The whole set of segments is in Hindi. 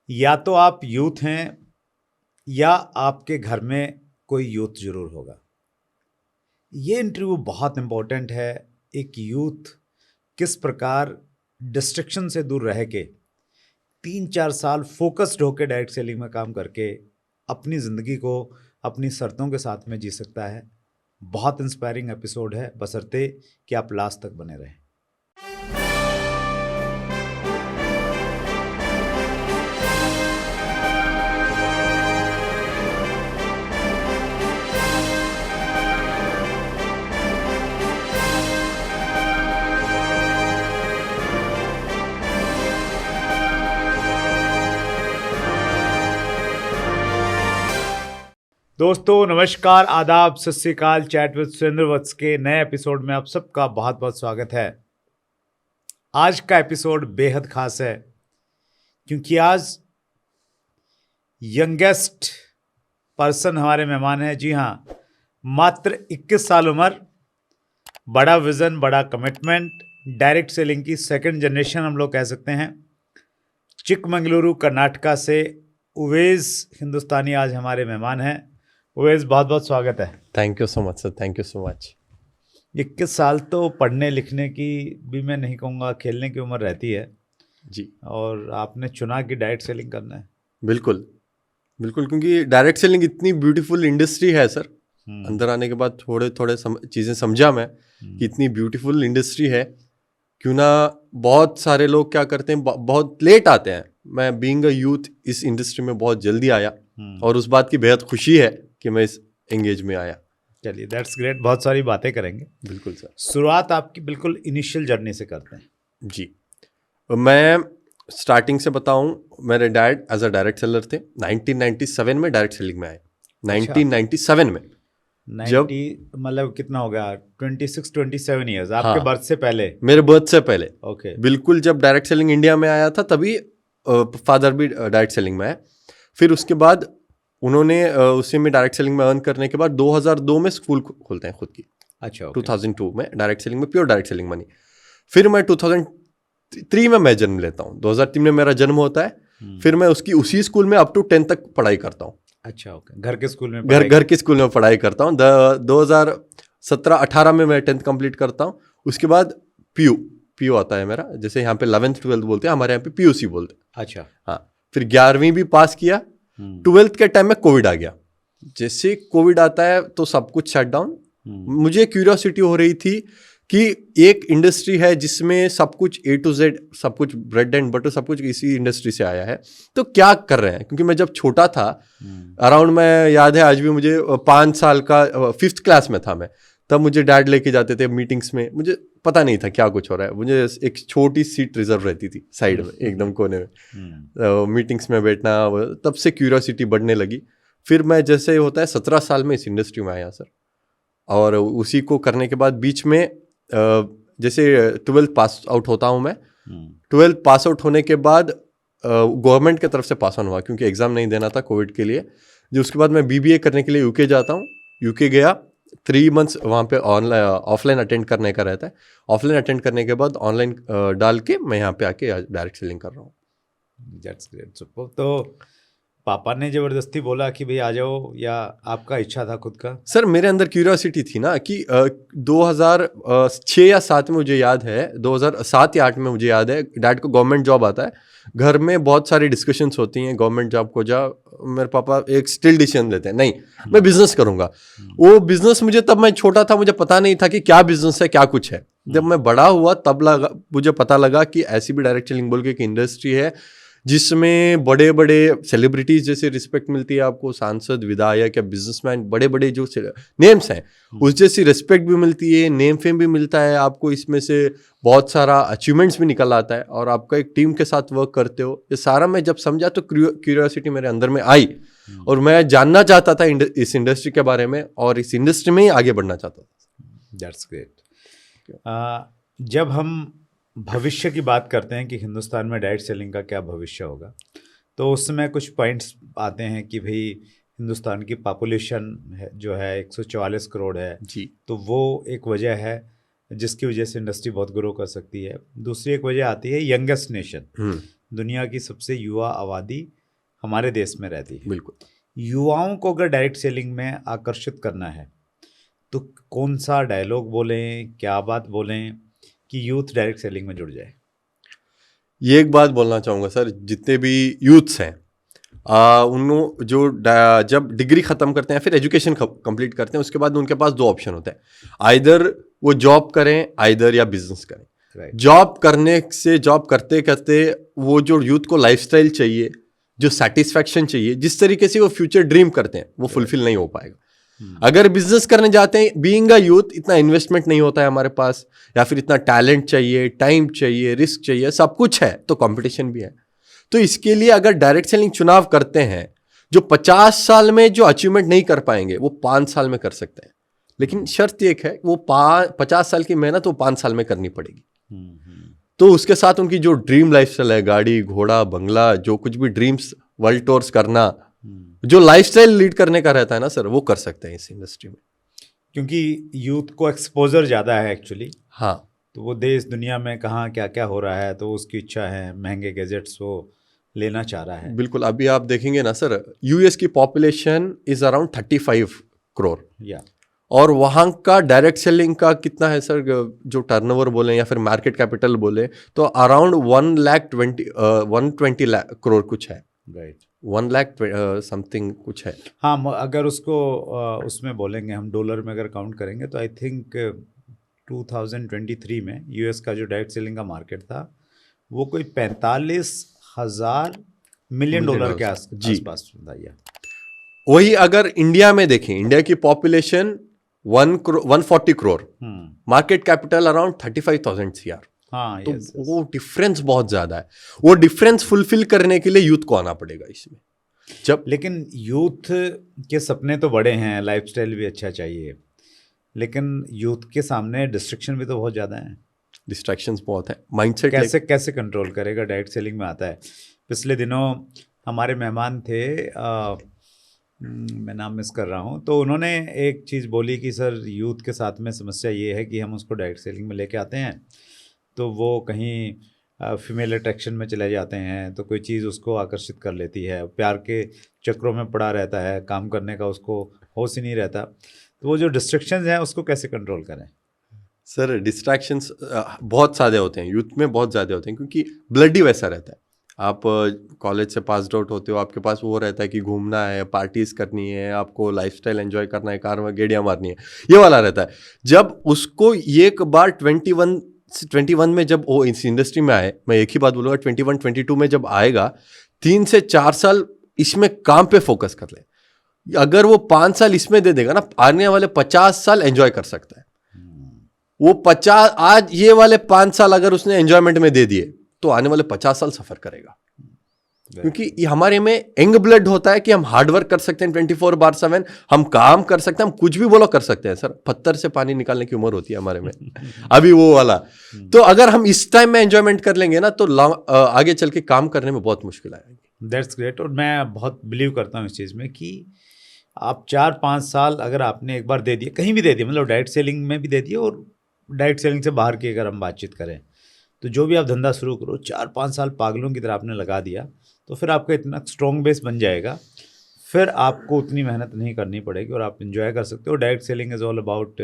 या तो आप यूथ हैं या आपके घर में कोई यूथ जरूर होगा। ये इंटरव्यू बहुत इम्पोर्टेंट है। एक यूथ किस प्रकार डिस्ट्रैक्शन से दूर रह के 3-4 साल फोकस्ड होकर डायरेक्ट सेलिंग में काम करके अपनी ज़िंदगी को अपनी शर्तों के साथ में जी सकता है। बहुत इंस्पायरिंग एपिसोड है, बशर्ते कि आप लास्ट तक बने रहें। दोस्तों नमस्कार, आदाब, सत श्री अकाल। चैट विद सुरेंद्र वत्स के नए एपिसोड में आप सबका बहुत बहुत स्वागत है। आज का एपिसोड बेहद खास है क्योंकि आज यंगेस्ट पर्सन हमारे मेहमान हैं। जी हाँ, मात्र 21 साल उम्र, बड़ा विजन, बड़ा कमिटमेंट, डायरेक्ट सेलिंग की सेकंड जनरेशन हम लोग कह सकते हैं। चिकमंगलुरु कर्नाटका से उवैस हिंदुस्तानी आज हमारे मेहमान हैं। उवैस, बहुत बहुत स्वागत है। Thank you so much sir, thank you so much. 21 साल तो पढ़ने लिखने की भी मैं नहीं कहूँगा, खेलने की उम्र रहती है जी। और आपने चुना कि डायरेक्ट सेलिंग करना है। बिल्कुल बिल्कुल, क्योंकि डायरेक्ट सेलिंग इतनी ब्यूटीफुल इंडस्ट्री है सर। अंदर आने के बाद थोड़े थोड़े चीज़ें समझा मैं कि इतनी ब्यूटीफुल इंडस्ट्री है। क्यों ना बहुत सारे लोग क्या करते हैं, बहुत लेट आते हैं। मैं बीइंग अ यूथ इस इंडस्ट्री में बहुत जल्दी आया और उस बात की बेहद खुशी है कि मैं इस एंगेज में आया। चलिए, दैट्स ग्रेट। बहुत सारी बातें करेंगे। बिल्कुल सर। शुरुआत आपकी बिल्कुल इनिशियल जर्नी से करते हैं। जी, मैं स्टार्टिंग से बताऊं, मेरे dad as a direct seller थे। 1997 में डायरेक्ट सेलिंग में आए। 1997 में 90 मतलब कितना हो गया, 26-27 ईयर्स आपके बर्थ से पहले? मेरे बर्थ से पहले। ओके। बिल्कुल, जब डायरेक्ट सेलिंग इंडिया में आया था तभी फादर भी डायरेक्ट सेलिंग में आए। फिर उसके बाद उन्होंने उसी में डायरेक्ट सेलिंग में अर्न करने के बाद 2002 में स्कूल खोलते हैं खुद की। अच्छा। 2002 में डायरेक्ट सेलिंग में, प्योर डायरेक्ट सेलिंग मनी। फिर मैं 2003 में मैं जन्म लेता हूँ। 2003 में मेरा जन्म होता है। फिर मैं उसी स्कूल में अप टू 10 तक पढ़ाई करता हूँ। अच्छा, ओके। घर के स्कूल में घर के स्कूल में पढ़ाई करता हूँ। 2017-18 में मैं 10th कंप्लीट करता हूँ। उसके बाद पीयू आता है मेरा, जैसे यहाँ पे 11th 12th बोलते हैं, हमारे यहाँ पे पीयूसी बोलते हैं। अच्छा। हाँ, फिर 11वीं भी पास किया। 12th के टाइम में कोविड आ गया। जैसे कोविड आता है तो सब कुछ शट डाउन। मुझे क्यूरियोसिटी हो रही थी कि एक इंडस्ट्री है जिसमें सब कुछ A to Z, सब कुछ ब्रेड एंड बटर, सब कुछ इसी इंडस्ट्री से आया है, तो क्या कर रहे हैं। क्योंकि मैं जब छोटा था, अराउंड, मैं याद है आज भी मुझे, 5 साल का, 5th क्लास में था मैं, तब मुझे डैड लेके जाते थे मीटिंग्स में। मुझे पता नहीं था क्या कुछ हो रहा है। मुझे एक छोटी सीट रिजर्व रहती थी साइड में, एकदम कोने में, मीटिंग्स में बैठना। तब से क्यूरियोसिटी बढ़ने लगी। फिर मैं, जैसे होता है, 17 साल में इस इंडस्ट्री में आया सर। और उसी को करने के बाद बीच में जैसे 12th पास आउट होता हूँ मैं। 12th पास आउट होने के बाद गवर्नमेंट की तरफ से पास ऑन हुआ, क्योंकि एग्ज़ाम नहीं देना था कोविड के लिए। जो उसके बाद मैं BBA करने के लिए यूके जाता हूँ। यूके गया, 3 months वहाँ पे ऑफलाइन अटेंड करने का रहता है। ऑफलाइन अटेंड करने के बाद ऑनलाइन डाल के मैं यहाँ पे आके डायरेक्ट सेलिंग कर रहा हूँ। That's great. सुपर। तो पापा ने जबरदस्ती बोला कि भाई आ जाओ, या आपका इच्छा था खुद का? सर, मेरे अंदर क्यूरियोसिटी थी ना कि 2006 या 7 में मुझे याद है, 2007 या 8 में मुझे याद है, डैड को गवर्नमेंट जॉब आता है। घर में बहुत सारी डिस्कशंस होती हैं, गवर्नमेंट जॉब को जा। मेरे पापा एक स्टिल डिसीजन लेते हैं, नहीं मैं बिजनेस करूंगा। वो बिजनेस, मुझे तब, मैं छोटा था, मुझे पता नहीं था कि क्या बिजनेस है, क्या कुछ है। जब मैं बड़ा हुआ तब मुझे पता लगा कि ऐसी भी डायरेक्ट सेलिंग बोल के एक इंडस्ट्री है जिसमें बड़े बड़े सेलिब्रिटीज जैसे रिस्पेक्ट मिलती है आपको, सांसद, विधायक या बिजनेसमैन, बड़े बड़े जो नेम्स हैं, उस जैसी रिस्पेक्ट भी मिलती है, नेम फेम भी मिलता है आपको। इसमें से बहुत सारा अचीवमेंट्स भी निकल आता है और आपका एक टीम के साथ वर्क करते हो। ये सारा मैं जब समझा तो क्यूरियोसिटी मेरे अंदर में आई और मैं जानना चाहता था इस इंडस्ट्री के बारे में और इस इंडस्ट्री में ही आगे बढ़ना चाहता था। That's great. जब हम भविष्य की बात करते हैं कि हिंदुस्तान में डायरेक्ट सेलिंग का क्या भविष्य होगा, तो उसमें कुछ पॉइंट्स आते हैं कि भाई हिंदुस्तान की पॉपुलेशन है जो है 144 करोड़ है जी, तो वो एक वजह है जिसकी वजह से इंडस्ट्री बहुत ग्रो कर सकती है। दूसरी एक वजह आती है यंगेस्ट नेशन, दुनिया की सबसे युवा आबादी हमारे देश में रहती है। बिल्कुल। युवाओं को अगर डायरेक्ट सेलिंग में आकर्षित करना है तो कौन सा डायलॉग बोलें, क्या बात बोलें कि यूथ डायरेक्ट सेलिंग में जुड़ जाए? ये एक बात बोलना चाहूँगा सर, जितने भी यूथ्स हैं उन्होंने जब डिग्री ख़त्म करते हैं फिर एजुकेशन कंप्लीट करते हैं, उसके बाद उनके पास दो ऑप्शन होते हैं, आइदर वो जॉब करें आइदर या बिजनेस करें। जॉब करते करते वो जो यूथ को लाइफस्टाइल चाहिए, जो सेटिस्फैक्शन चाहिए, जिस तरीके से वो फ्यूचर ड्रीम करते हैं वो फुलफिल नहीं हो पाएगा। अगर बिजनेस करने जाते हैं, बीइंग अ यूथ, इतना इन्वेस्टमेंट नहीं होता है हमारे पास, या फिर इतना टैलेंट चाहिए, टाइम चाहिए, रिस्क चाहिए, सब कुछ है तो कंपटीशन भी है। तो इसके लिए अगर डायरेक्ट सेलिंग चुनाव करते हैं, जो 50 साल में जो अचीवमेंट नहीं कर पाएंगे वो 5 साल में कर सकते हैं, लेकिन शर्त एक है, वो 50 साल की मेहनत वो 5 साल में करनी पड़ेगी। तो उसके साथ उनकी जो ड्रीम लाइफस्टाइल है, गाड़ी घोड़ा बंगला, जो कुछ भी ड्रीम्स, वर्ल्ड टूर्स करना, जो लाइफस्टाइल लीड करने का रहता है ना सर, वो कर सकते हैं इस इंडस्ट्री में, क्योंकि यूथ को एक्सपोजर ज़्यादा है एक्चुअली। हाँ, तो वो देश दुनिया में कहाँ क्या क्या हो रहा है, तो उसकी इच्छा है, महंगे गैजेट्स वो लेना चाह रहा है। बिल्कुल। अभी आप देखेंगे ना सर, यूएस की पॉपुलेशन इज अराउंड 35 करोड़, या और वहाँ का डायरेक्ट सेलिंग का कितना है सर, जो टर्नओवर बोले या फिर मार्केट कैपिटल बोले तो अराउंड 120 लाख करोड़ कुछ है। राइट, 1 लाख समथिंग कुछ है। हाँ, अगर उसको उसमें बोलेंगे हम, डॉलर में अगर काउंट करेंगे तो आई थिंक 2023 में यूएस का जो डायरेक्ट सेलिंग का मार्केट था वो कोई 45,000 मिलियन डॉलर के आसपास था। वही अगर इंडिया में देखें, इंडिया की population 140 crore, market capital around 35,000 CR। हाँ, तो वो डिफरेंस बहुत ज्यादा है। वो डिफरेंस फुलफिल करने के लिए यूथ को आना पड़ेगा इसमें। लेकिन यूथ के सपने तो बड़े हैं, लाइफस्टाइल भी अच्छा चाहिए, लेकिन यूथ के सामने डिस्ट्रैक्शन भी तो बहुत ज़्यादा है। डिस्ट्रैक्शंस बहुत है, माइंडसेट कैसे कंट्रोल करेगा? डायरेक्ट सेलिंग में आता है। पिछले दिनों हमारे मेहमान थे, मैं नाम मिस कर रहा हूँ, तो उन्होंने एक चीज़ बोली कि सर यूथ के साथ में समस्या ये है कि हम उसको डायरेक्ट सेलिंग में लेके आते हैं तो वो कहीं फीमेल अट्रैक्शन में चले जाते हैं, तो कोई चीज़ उसको आकर्षित कर लेती है, प्यार के चक्रों में पड़ा रहता है, काम करने का उसको होश ही नहीं रहता। तो वो जो डिस्ट्रैक्शंस हैं उसको कैसे कंट्रोल करें? सर डिस्ट्रैक्शंस बहुत सारे होते हैं, यूथ में बहुत ज़्यादा होते हैं, क्योंकि ब्लड ही वैसा रहता है। आप कॉलेज से पास आउट होते हो, आपके पास वो रहता है कि घूमना है, पार्टीज करनी है, आपको लाइफस्टाइल एंजॉय करना है, कार में गेड़ियाँ मारनी है, ये वाला रहता है। जब उसको एक बार 21 में जब वो इस इंडस्ट्री में आए, मैं एक ही बात बोलूँगा, 21-22 में जब आएगा, 3 से 4 साल इसमें काम पे फोकस कर ले। अगर वो 5 साल इसमें दे देगा ना, आने वाले 50 साल एंजॉय कर सकता है। वो 50 आज ये वाले 5 साल अगर उसने एंजॉयमेंट में दे दिए तो आने वाले 50 साल सफर करेगा, क्योंकि ये हमारे में यंग ब्लड होता है कि हम हार्डवर्क कर सकते हैं 24/7, हम काम कर सकते हैं, हम कुछ भी बोलो कर सकते हैं सर। पत्थर से पानी निकालने की उम्र होती है हमारे में अभी वो वाला। तो अगर हम इस टाइम में एंजॉयमेंट कर लेंगे ना तो आगे चल के काम करने में बहुत मुश्किल आएगी। That's great. और मैं बहुत बिलीव करता हूँ इस चीज़ में कि आप 4-5 साल अगर आपने एक बार दे दिए, कहीं भी दे दिए, मतलब डायरेक्ट सेलिंग में भी दे दिए और डायरेक्ट सेलिंग से बाहर की अगर हम बातचीत करें, तो जो भी आप धंधा शुरू करो, 4-5 साल पागलों की तरह आपने लगा दिया तो फिर आपका इतना स्ट्रॉन्ग बेस बन जाएगा, फिर आपको उतनी मेहनत नहीं करनी पड़ेगी और आप एंजॉय कर सकते हो। Direct selling is all about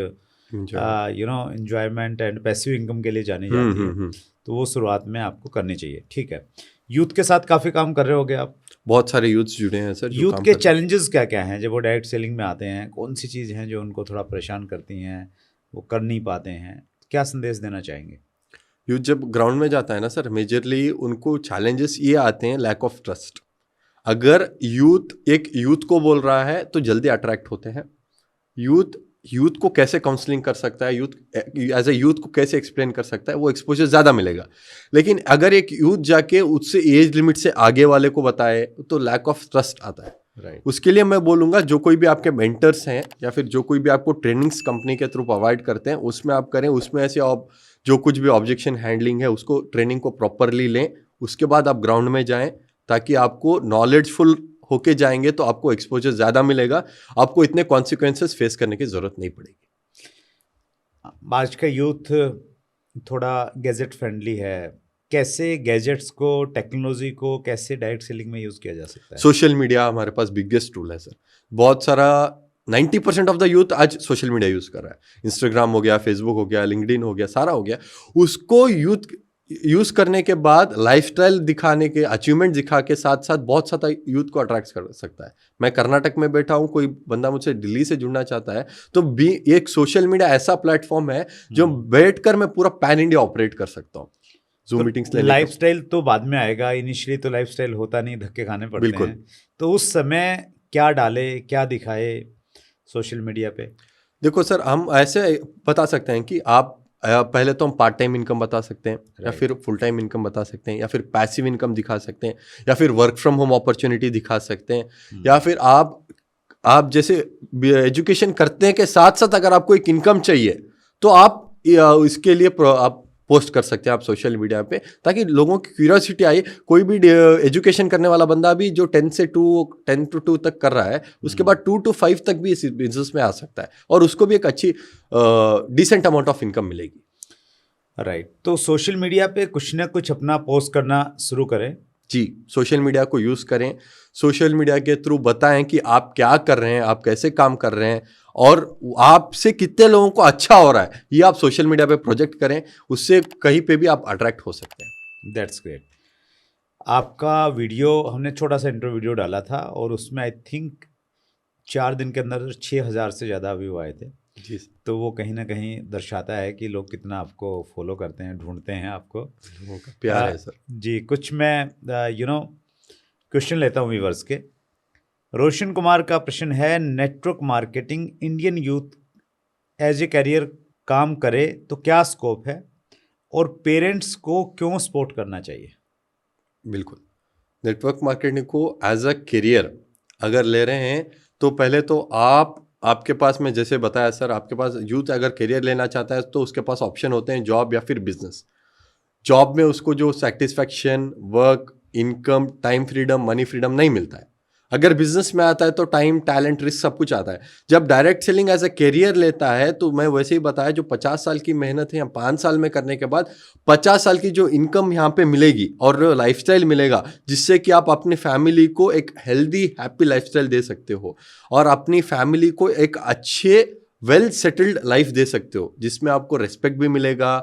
enjoyment and passive income के लिए जानी जाती है, तो वो शुरुआत में आपको करनी चाहिए। ठीक है, यूथ के साथ काफ़ी काम कर रहे होगे आप? बहुत सारे यूथ्स जुड़े हैं सर। यूथ के चैलेंजेस क्या क्या हैं जब वो डायरेक्ट सेलिंग में आते हैं? कौन सी चीज़ हैं जो उनको थोड़ा परेशान करती हैं, वो कर नहीं पाते हैं? क्या संदेश देना चाहेंगे? यूथ जब ग्राउंड में जाता है ना सर, मेजरली उनको चैलेंजेस ये आते हैं, लैक ऑफ ट्रस्ट। अगर यूथ को बोल रहा है तो जल्दी अट्रैक्ट होते हैं। यूथ को कैसे काउंसलिंग कर सकता है, एज ए यूथ को कैसे एक्सप्लेन कर सकता है, वो एक्सपोजर ज़्यादा मिलेगा। लेकिन अगर एक यूथ जाके उससे एज लिमिट से आगे वाले को बताए तो लैक ऑफ ट्रस्ट आता है। Right. उसके लिए मैं बोलूँगा, जो कोई भी आपके मेंटर्स हैं या फिर जो कोई भी आपको ट्रेनिंग्स कंपनी के थ्रू प्रोवाइड करते हैं, उसमें आप करें। उसमें ऐसे जो कुछ भी ऑब्जेक्शन हैंडलिंग है उसको ट्रेनिंग को प्रॉपरली लें, उसके बाद आप ग्राउंड में जाएं, ताकि आपको नॉलेजफुल होके जाएंगे तो आपको एक्सपोजर ज़्यादा मिलेगा, आपको इतने कॉन्सिक्वेंसेस फेस करने की ज़रूरत नहीं पड़ेगी। आज का यूथ थोड़ा गैजेट फ्रेंडली है, कैसे गैजेट्स को, टेक्नोलॉजी को कैसे डायरेक्ट सेलिंग में यूज किया जा सकता है? सोशल मीडिया हमारे पास बिगेस्ट टूल है सर। बहुत सारा 90% ऑफ द यूथ आज सोशल मीडिया यूज कर रहा है। इंस्टाग्राम हो गया, फेसबुक हो गया, लिंक्डइन हो गया, सारा हो गया। उसको यूथ यूज करने के बाद लाइफस्टाइल दिखाने के, अचीवमेंट दिखा के साथ साथ बहुत सारा यूथ को अट्रैक्ट कर सकता है। मैं कर्नाटक में बैठा हूँ, कोई बंदा मुझसे दिल्ली से जुड़ना चाहता है, तो एक सोशल मीडिया ऐसा प्लेटफॉर्म है जो बैठकर मैं पूरा पैन इंडिया ऑपरेट कर सकता हूँ। तो लाइफस्टाइल तो बाद में आएगा, इनिशियली तो लाइफस्टाइल होता नहीं, धक्के खाने पड़ते हैं। तो उस समय क्या डाले, क्या दिखाए सोशल मीडिया पे? देखो सर, हम ऐसे बता सकते हैं कि आप पहले तो हम पार्ट टाइम इनकम बता सकते हैं, या फिर फुल टाइम इनकम बता सकते हैं, या फिर पैसिव इनकम दिखा सकते हैं, या फिर वर्क फ्रॉम होम अपॉर्चुनिटी दिखा सकते हैं, या फिर आप जैसे एजुकेशन करते हैं के साथ साथ अगर आपको एक इनकम चाहिए तो आप इसके लिए आप पोस्ट कर सकते हैं आप सोशल मीडिया पे, ताकि लोगों की क्यूरियोसिटी आए। कोई भी एजुकेशन करने वाला बंदा भी जो 10 to 2 तक कर रहा है, उसके बाद 2 to 5 तक भी इस बिजनेस में आ सकता है, और उसको भी एक अच्छी डिसेंट अमाउंट ऑफ इनकम मिलेगी। राइट। तो सोशल मीडिया पे कुछ ना कुछ अपना पोस्ट करना शुरू करें। जी, सोशल मीडिया को यूज़ करें। सोशल मीडिया के थ्रू बताएं कि आप क्या कर रहे हैं, आप कैसे काम कर रहे हैं, और आपसे कितने लोगों को अच्छा हो रहा है, ये आप सोशल मीडिया पे प्रोजेक्ट करें। उससे कहीं पे भी आप अट्रैक्ट हो सकते हैं। That's great. आपका वीडियो, हमने छोटा सा इंट्रो वीडियो डाला था, और उसमें आई थिंक 4 दिन के अंदर 6,000 से ज़्यादा व्यू आए थे। जी। तो वो कहीं ना कहीं दर्शाता है कि लोग कितना आपको फॉलो करते हैं, ढूंढते हैं आपको। लोगों का प्यार है सर। जी, कुछ मैं क्वेश्चन लेता हूँ व्यूअर्स के। रोशन कुमार का प्रश्न है, network marketing Indian youth as a career काम करे तो क्या स्कोप है, और पेरेंट्स को क्यों सपोर्ट करना चाहिए? बिल्कुल, नेटवर्क मार्केटिंग को एज अ करियर अगर ले रहे हैं तो पहले तो आपके पास, में जैसे बताया सर, आपके पास यूथ अगर करियर लेना चाहता है तो उसके पास ऑप्शन होते हैं जॉब या फिर बिजनेस। जॉब में उसको जो satisfaction, work, income, time freedom, money freedom नहीं मिलता है। अगर बिजनेस में आता है तो टाइम, टैलेंट, रिस्क सब कुछ आता है। जब direct selling as a career लेता है तो मैं वैसे ही बताया, जो 50 साल की मेहनत है या 5 साल में करने के बाद 50 साल की जो इनकम यहाँ पे मिलेगी और लाइफस्टाइल मिलेगा, जिससे कि आप अपनी फैमिली को एक हेल्दी, हैप्पी लाइफस्टाइल दे सकते हो, और अपनी फैमिली को एक अच्छे, वेल सेटल्ड लाइफ दे सकते हो, जिसमें आपको रेस्पेक्ट भी मिलेगा,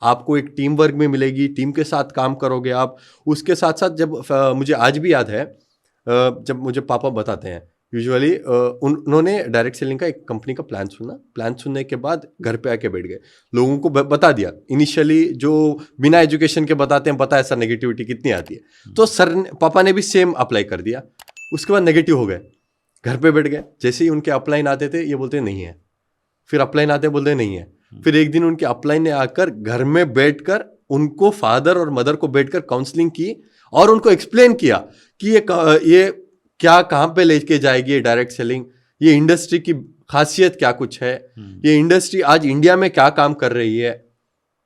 आपको एक टीम वर्क भी मिलेगी, टीम के साथ काम करोगे आप। उसके साथ साथ जब मुझे आज भी याद है, जब मुझे पापा बताते हैं, यूजुअली उन्होंने डायरेक्ट सेलिंग का एक कंपनी का प्लान सुनने के बाद घर पे आके बैठ गए, लोगों को बता दिया। इनिशियली जो बिना एजुकेशन के बताते हैं, पता है सर नेगेटिविटी कितनी आती है, तो पापा ने भी सेम अप्लाई कर दिया। उसके बाद नेगेटिव हो गए, घर पे बैठ गए। जैसे ही उनके अपलाइन आते थे, ये बोलते नहीं है, फिर अपलाइन आते बोलते नहीं है, फिर एक दिन उनके अपलाइन ने आकर घर में बैठकर उनको, फादर और मदर को बैठकर काउंसलिंग की, और उनको एक्सप्लेन किया कि ये क्या, कहाँ पे लेके जाएगी ये डायरेक्ट सेलिंग, ये इंडस्ट्री की खासियत क्या कुछ है, ये इंडस्ट्री आज इंडिया में क्या काम कर रही है,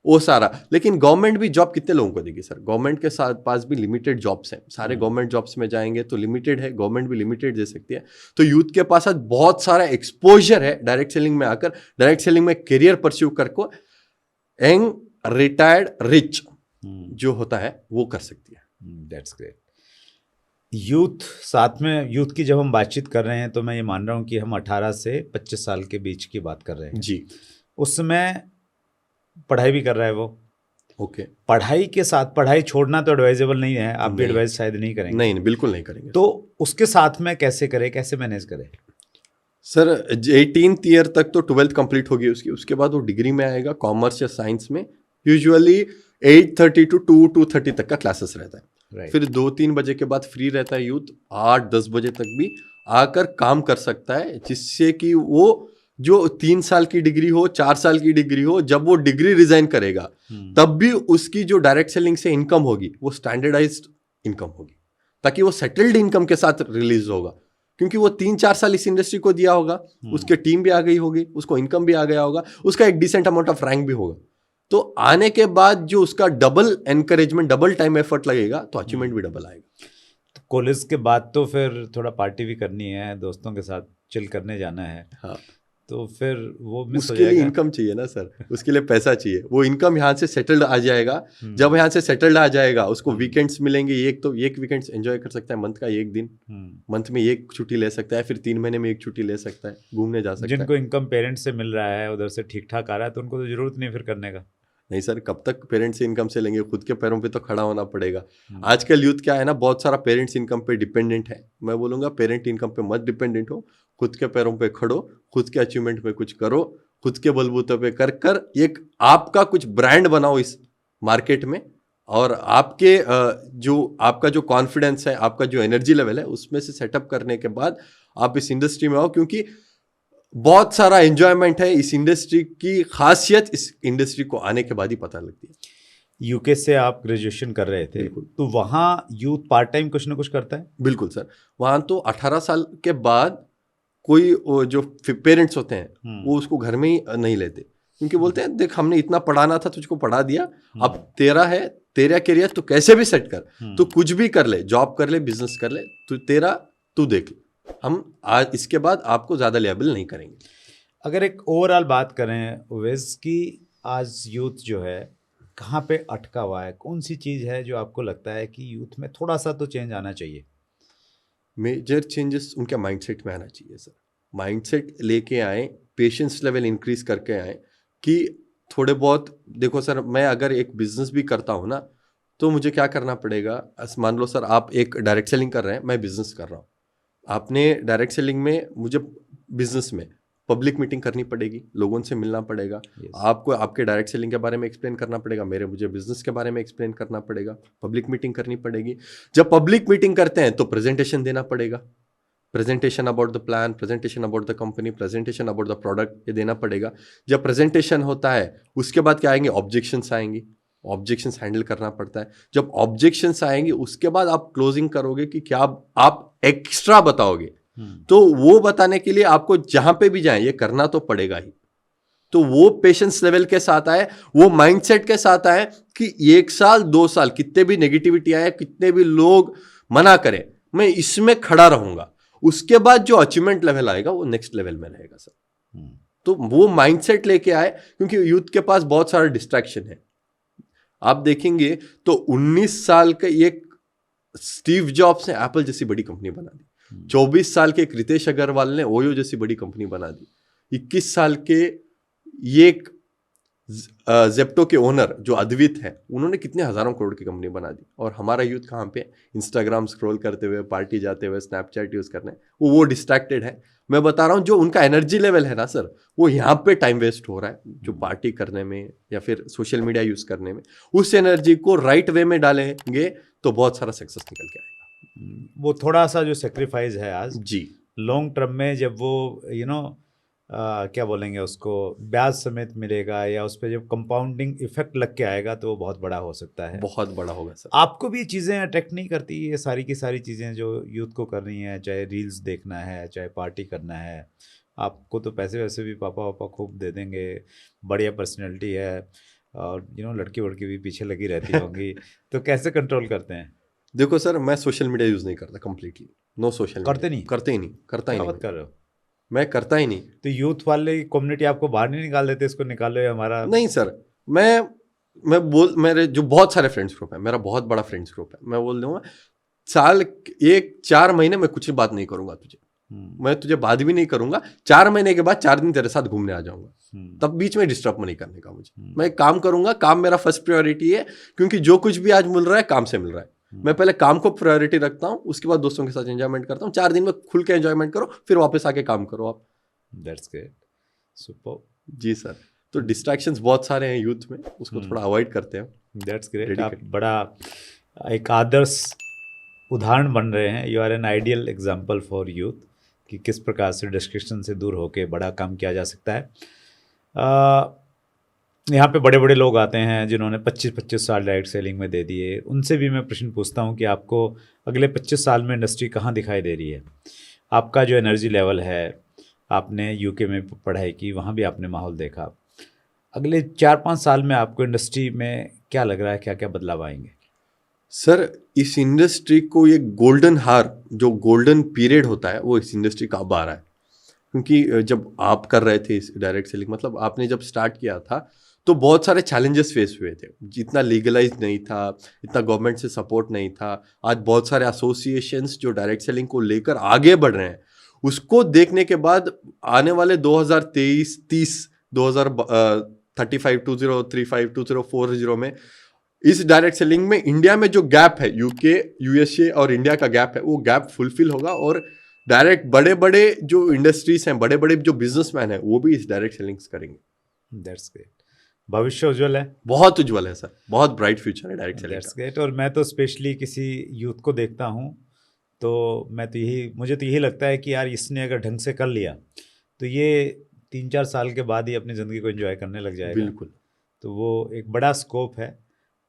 वो सारा। लेकिन गवर्नमेंट भी जॉब कितने लोगों को देगी सर? गवर्नमेंट के साथ पास भी लिमिटेड जॉब्स हैं, सारे गवर्नमेंट जॉब्स में जाएंगे तो लिमिटेड है, गवर्नमेंट भी लिमिटेड दे सकती है। तो यूथ के पास आज बहुत सारा एक्सपोजर है डायरेक्ट सेलिंग में आकर, डायरेक्ट सेलिंग में करियर परस्यू करको यंग रिटायर्ड रिच जो होता है वो कर सकती है। That's great. यूथ, साथ में यूथ की जब हम बातचीत कर रहे हैं तो मैं ये मान रहा हूँ कि हम 18 से 25 साल के बीच की बात कर रहे हैं जी। उस समय पढ़ाई भी कर रहा है वो। ओके। पढ़ाई के साथ, पढ़ाई छोड़ना तो एडवाइजेबल नहीं है, आप भी एडवाइस शायद नहीं करेंगे। नहीं, बिल्कुल नहीं करेंगे। तो उसके साथ में कैसे करें, कैसे मैनेज करें? सर 18th ईयर तक तो 12th कंप्लीट होगी उसकी, उसके बाद वो डिग्री में आएगा कॉमर्स या साइंस में। यूजुअली 8:30 to 2:30 तक का क्लासेस रहता है। फिर 2-3 बजे के बाद फ्री रहता है यूथ, 8-10 बजे तक भी आकर काम कर सकता है, जिससे कि वो जो 3 साल की डिग्री हो, 4 साल की डिग्री हो, जब वो डिग्री रिजाइन करेगा तब भी उसकी जो डायरेक्ट सेलिंग से इनकम होगी वो स्टैंडर्डाइज्ड इनकम होगी, ताकि वो सेटल्ड इनकम के साथ रिलीज होगा। क्योंकि वो 3-4 साल इस इंडस्ट्री को दिया होगा, उसके टीम भी आ गई होगी, उसको इनकम भी आ गया होगा, उसका एक डिसेंट अमाउंट ऑफ रैंक भी होगा। तो आने के बाद जो उसका double encouragement, double time effort लगेगा, तो अचीवमेंट भी डबल आएगा। तो कॉलेज के बाद तो फिर थोड़ा पार्टी भी करनी है, दोस्तों के साथ चिल करने जाना है। हाँ। तो फिर वो मिस हो उसके लिए जाएगा। इनकम चाहिए ना सर, उसके लिए पैसा चाहिए, वो इनकम यहाँ से सेटल्ड आ जाएगा। हम्म। जब यहाँ से सेटल्ड आ जाएगा उसको वीकेंड्स मिलेंगे, एक तो एक वीकेंड्स एंजॉय कर सकता है, मंथ का एक दिन, मंथ में एक छुट्टी ले सकता है, फिर 3 महीने में एक छुट्टी ले सकता है, घूमने जा सकता है। जिनको इनकम पेरेंट्स से मिल रहा है उधर से ठीक ठाक आ रहा है तो उनको तो जरूरत नहीं फिर करने का। नहीं सर, कब तक पेरेंट्स से इनकम से लेंगे, खुद के पैरों पे तो खड़ा होना पड़ेगा। आजकल यूथ क्या है ना, बहुत सारा पेरेंट्स इनकम पे डिपेंडेंट है। मैं बोलूंगा पेरेंट इनकम पे मत डिपेंडेंट हो, खुद के पैरों पे खड़ो, खुद के अचीवमेंट पे कुछ करो, खुद के बलबूते पे कर कर एक आपका कुछ ब्रांड बनाओ इस मार्केट में, और आपके जो आपका जो कॉन्फिडेंस है, आपका जो एनर्जी लेवल है, उसमें से सेटअप करने के बाद आप इस इंडस्ट्री में आओ, क्योंकि बहुत सारा एंजॉयमेंट है इस इंडस्ट्री की। खासियत इस इंडस्ट्री को आने के बाद ही पता लगती है। यूके से आप ग्रेजुएशन कर रहे थे, तो वहाँ यूथ पार्ट टाइम कुछ ना कुछ करता है? बिल्कुल सर, वहाँ तो 18 साल के बाद कोई जो पेरेंट्स होते हैं वो उसको घर में ही नहीं लेते, क्योंकि बोलते हैं देख हमने इतना पढ़ाना था, तुझको पढ़ा दिया, अब तेरा करियर तो कैसे भी सेट कर, तू कुछ भी कर ले, जॉब कर ले, बिजनेस कर ले, तू देख, हम आज इसके बाद आपको ज़्यादा लेबल नहीं करेंगे। अगर एक ओवरऑल बात करें ओवैस की, आज यूथ जो है कहाँ पे अटका हुआ है, कौन सी चीज़ है जो आपको लगता है कि यूथ में थोड़ा सा तो चेंज आना चाहिए? मेजर चेंजेस उनके माइंडसेट में आना चाहिए सर। माइंडसेट लेके आए, पेशेंस लेवल इंक्रीज करके आए, कि थोड़े बहुत देखो सर, मैं अगर एक बिजनेस भी करता हूँ ना, तो मुझे क्या करना पड़ेगा, मान लो सर आप एक डायरेक्ट सेलिंग कर रहे हैं, मैं बिजनेस कर रहा हूँ, आपने डायरेक्ट सेलिंग में मुझे बिजनेस में पब्लिक मीटिंग करनी पड़ेगी, लोगों से मिलना पड़ेगा। yes. आपको आपके डायरेक्ट मुझे डायरेक्ट सेलिंग के बारे में एक्सप्लेन करना पड़ेगा, मुझे बिजनेस के बारे में एक्सप्लेन करना पड़ेगा, पब्लिक मीटिंग करनी पड़ेगी। जब पब्लिक मीटिंग करते हैं तो प्रेजेंटेशन देना पड़ेगा, presentation about the plan, presentation about the company, presentation about the product, ये देना पड़ेगा। जब प्रेजेंटेशन होता है उसके बाद क्या आएंगे, ऑब्जेक्शंस आएंगे, ऑब्जेक्शंस हैंडल करना पड़ता है। जब ऑब्जेक्शंस आएंगे उसके बाद आप क्लोजिंग करोगे कि क्या आप एक्स्ट्रा बताओगे, तो वो बताने के लिए आपको जहां पे भी जाएं ये करना तो पड़ेगा ही। तो वो पेशेंस लेवल के साथ आए, वो माइंडसेट के साथ आए कि 1 साल 2 साल कितने भी नेगेटिविटी आए, कितने भी लोग मना करें, मैं इसमें खड़ा रहूंगा, उसके बाद जो अचीवमेंट लेवल आएगा वो नेक्स्ट लेवल में रहेगा सर। तो वो माइंडसेट लेके आए, क्योंकि यूथ के पास बहुत सारा डिस्ट्रैक्शन है। आप देखेंगे तो 19 साल का एक स्टीव जॉब्स ने एप्पल जैसी बड़ी कंपनी बना दी, 24 साल के रितेश अग्रवाल ने ओयो जैसी बड़ी कंपनी बना दी, 21 साल के एक जेप्टो के ओनर जो अद्वित है, उन्होंने कितने हजारों करोड़ की कंपनी बना दी। और हमारा यूथ कहाँ पे, इंस्टाग्राम स्क्रॉल करते हुए, पार्टी जाते हुए, स्नैपचैट यूज करने, वो डिस्ट्रैक्टेड है। मैं बता रहा हूँ जो उनका एनर्जी लेवल है ना सर, वो यहाँ पे टाइम वेस्ट हो रहा है, जो पार्टी करने में या फिर सोशल मीडिया यूज करने में। उस एनर्जी को राइट वे में डालेंगे तो बहुत सारा सक्सेस निकल के आएगा। वो थोड़ा सा जो सेक्रीफाइस है आज जी, लॉन्ग टर्म में जब वो क्या बोलेंगे उसको, ब्याज समेत मिलेगा या उस पर जब कंपाउंडिंग इफेक्ट लग के आएगा तो वो बहुत बड़ा हो सकता है, बहुत बड़ा होगा सर। आपको भी चीज़ें अट्रैक्ट नहीं करती ये सारी की सारी चीज़ें जो यूथ को करनी है, चाहे रील्स देखना है, चाहे पार्टी करना है? आपको तो पैसे वैसे भी पापा वापा खूब दे देंगे, बढ़िया पर्सनैलिटी है, और लड़की वड़की भी पीछे लगी रहती होंगी तो कैसे कंट्रोल करते हैं? देखो सर, मैं सोशल मीडिया यूज नहीं करता, कंप्लीटली नो सोशल। करते नहीं? करते ही नहीं, करता ही नहीं। कर रहे हो? मैं करता ही नहीं। तो यूथ वाले कम्युनिटी आपको बाहर नहीं निकाल देते, इसको निकालो ये हमारा? नहीं सर, मेरे जो बहुत सारे फ्रेंड्स ग्रुप है, मेरा बहुत बड़ा फ्रेंड्स ग्रुप है, मैं बोल दूंगा 4 महीने में कुछ बात नहीं करूंगा तुझे, मैं तुझे बात भी नहीं करूंगा, 4 महीने के बाद 4 दिन तेरे साथ घूमने आ जाऊंगा, तब बीच में डिस्टर्ब नहीं करने का मुझे। मैं काम करूंगा, काम मेरा फर्स्ट प्रायोरिटी है, क्योंकि जो कुछ भी आज मिल रहा है काम से मिल रहा है। मैं पहले काम को प्रायोरिटी रखता हूं, उसके बाद दोस्तों के साथ एंजॉयमेंट करता हूं। 4 दिन में खुल के एंजॉयमेंट करो, फिर वापस आके काम करो आप। That's great, super. जी सर, तो डिस्ट्रैक्शंस बहुत सारे हैं यूथ में, उसको थोड़ा अवॉइड करते हैं। दैट्स ग्रेट, आप बड़ा एक आदर्श उदाहरण बन रहे हैं। You are an ideal example for youth कि किस प्रकार से डिस्ट्रैक्शन से दूर होकर बड़ा काम किया जा सकता है। यहाँ पे बड़े बड़े लोग आते हैं जिन्होंने 25-25 साल डायरेक्ट सेलिंग में दे दिए, उनसे भी मैं प्रश्न पूछता हूँ कि आपको अगले 25 साल में इंडस्ट्री कहाँ दिखाई दे रही है? आपका जो एनर्जी लेवल है, आपने यूके में पढ़ाई की, वहाँ भी आपने माहौल देखा, अगले 4-5 साल में आपको इंडस्ट्री में क्या लग रहा है, क्या क्या बदलाव आएंगे? सर, इस इंडस्ट्री को ये गोल्डन हार, जो गोल्डन पीरियड होता है, वो इस इंडस्ट्री का अब आ रहा है। क्योंकि जब आप कर रहे थे इस डायरेक्ट सेलिंग, मतलब आपने जब स्टार्ट किया था तो बहुत सारे चैलेंजेस फेस हुए थे, जितना लीगलाइज नहीं था, इतना गवर्नमेंट से सपोर्ट नहीं था। आज बहुत सारे एसोसिएशंस जो डायरेक्ट सेलिंग को लेकर आगे बढ़ रहे हैं, उसको देखने के बाद आने वाले 2023, 30, 2035, 2035, 2040 में इस डायरेक्ट सेलिंग में इंडिया में जो गैप है, यूके, यूएसए और इंडिया का गैप है, वो गैप फुलफिल होगा और डायरेक्ट बड़े बड़े जो इंडस्ट्रीज हैं, बड़े बड़े जो बिजनेसमैन हैं, वो भी इस डायरेक्ट सेलिंग्स करेंगे। That's great. भविष्य उज्जवल है, बहुत उज्जवल है सर, बहुत ब्राइट फ्यूचर है डायरेक्ट सेलिंग दैट्स ग्रेट। और मैं तो स्पेशली किसी यूथ को देखता हूँ तो मुझे तो यही लगता है कि यार इसने अगर ढंग से कर लिया तो ये 3-4 साल के बाद ही अपनी ज़िंदगी को एंजॉय करने लग जाएगा। बिल्कुल। तो वो एक बड़ा स्कोप है,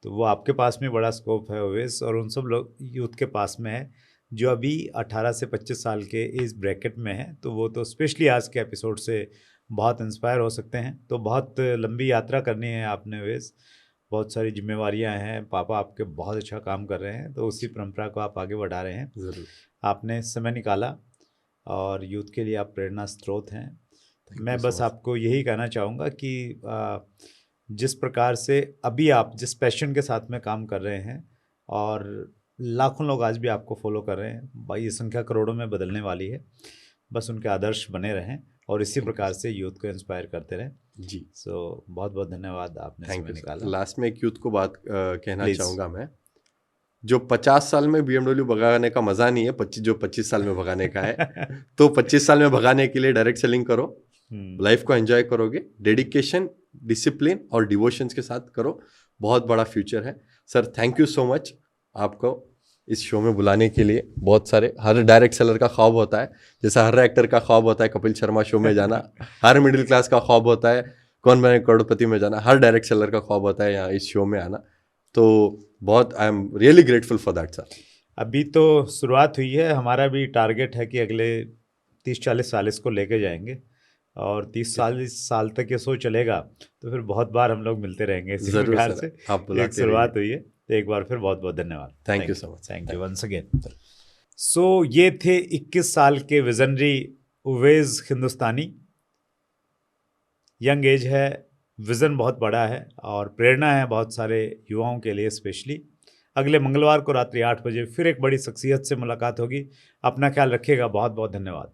तो वो आपके पास में बड़ा स्कोप है ओवेस, और उन सब लोग यूथ के पास में है जो अभी 18 से 25 साल के इस ब्रैकेट में है। तो वो तो स्पेशली आज के एपिसोड से बहुत इंस्पायर हो सकते हैं। तो बहुत लंबी यात्रा करनी है आपने ओवेस, बहुत सारी जिम्मेवारियां हैं, पापा आपके बहुत अच्छा काम कर रहे हैं, तो उसी परंपरा को आप आगे बढ़ा रहे हैं। जरूर। आपने समय निकाला और यूथ के लिए आप प्रेरणा स्रोत हैं। मैं so बस much. आपको यही कहना चाहूँगा कि जिस प्रकार से अभी आप जिस पैशन के साथ में काम कर रहे हैं और लाखों लोग आज भी आपको फॉलो कर रहे हैं, भाई ये संख्या करोड़ों में बदलने वाली है, बस उनके आदर्श बने रहें और इसी प्रकार से यूथ को इंस्पायर करते रहें जी। सो बहुत बहुत धन्यवाद, आपने समय निकाला। लास्ट में एक यूथ को बात कहना Please. चाहूँगा मैं, जो 50 साल में BMW भगाने का मज़ा नहीं है, 25 साल में भगाने का है। तो 25 साल में भगाने के लिए डायरेक्ट सेलिंग करो, लाइफ को एंजॉय करोगे, डेडिकेशन, डिसिप्लिन और डिवोशंस के साथ करो, बहुत बड़ा फ्यूचर है। Sir thank you so much आपको इस शो में बुलाने के लिए। बहुत सारे, हर डायरेक्ट सेलर का ख्वाब होता है, जैसा हर एक्टर का ख्वाब होता है कपिल शर्मा शो में जाना, हर मिडिल क्लास का ख्वाब होता है कौन बने करोड़पति में जाना, हर डायरेक्ट सेलर का ख्वाब होता है यहाँ इस शो में आना। तो बहुत I am really grateful for that sir. अभी तो शुरुआत हुई है, हमारा भी टारगेट है कि अगले 30-40 साल इसको लेके जाएंगे और 30-40 साल तक ये शो चलेगा, तो फिर बहुत बार हम लोग मिलते रहेंगे इसी जरूर प्रकार सर, से। आप बुलाते एक शुरुआत हुई है, तो एक बार फिर बहुत बहुत धन्यवाद। Thank you so much. Thank you once again. So ये थे 21 साल के visionary Uwais Hindustani. Young age है, विज़न बहुत बड़ा है और प्रेरणा है बहुत सारे युवाओं के लिए स्पेशली। अगले मंगलवार को रात्रि 8 बजे फिर एक बड़ी शख्सियत से मुलाकात होगी। अपना ख्याल रखिएगा, बहुत बहुत धन्यवाद।